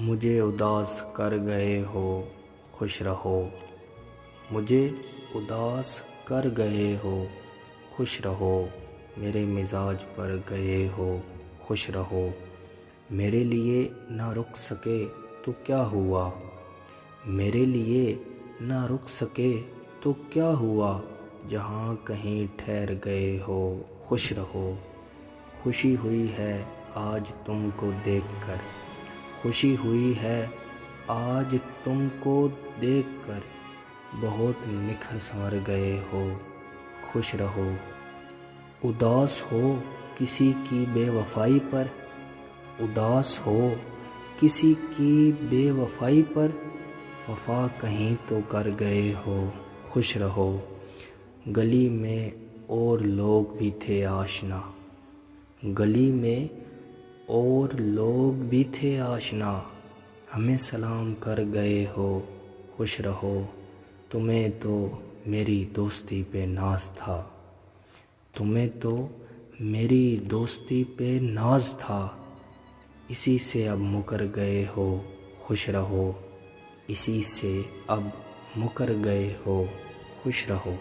مجھے اداس کر گئے ہو خوش رہو، مجھے اداس کر گئے ہو خوش رہو، میرے مزاج پر گئے ہو خوش رہو، میرے لیے نہ رک سکے تو کیا ہوا، میرے لیے نہ رک سکے تو کیا ہوا، جہاں کہیں ٹھہر گئے ہو خوش رہو، خوشی ہوئی ہے آج تم کو دیکھ کر، خوشی ہوئی ہے آج تم کو دیکھ کر، بہت نکھر سنور گئے ہو خوش رہو، اداس ہو کسی کی بے وفائی پر، اداس ہو کسی کی بے وفائی پر، وفا کہیں تو کر گئے ہو خوش رہو، گلی میں اور لوگ بھی تھے آشنا، گلی میں اور لوگ بھی تھے آشنا، ہمیں سلام کر گئے ہو خوش رہو، تمہیں تو میری دوستی پہ ناز تھا، تمہیں تو میری دوستی پہ ناز تھا، اسی سے اب مکر گئے ہو خوش رہو، اسی سے اب مکر گئے ہو خوش رہو۔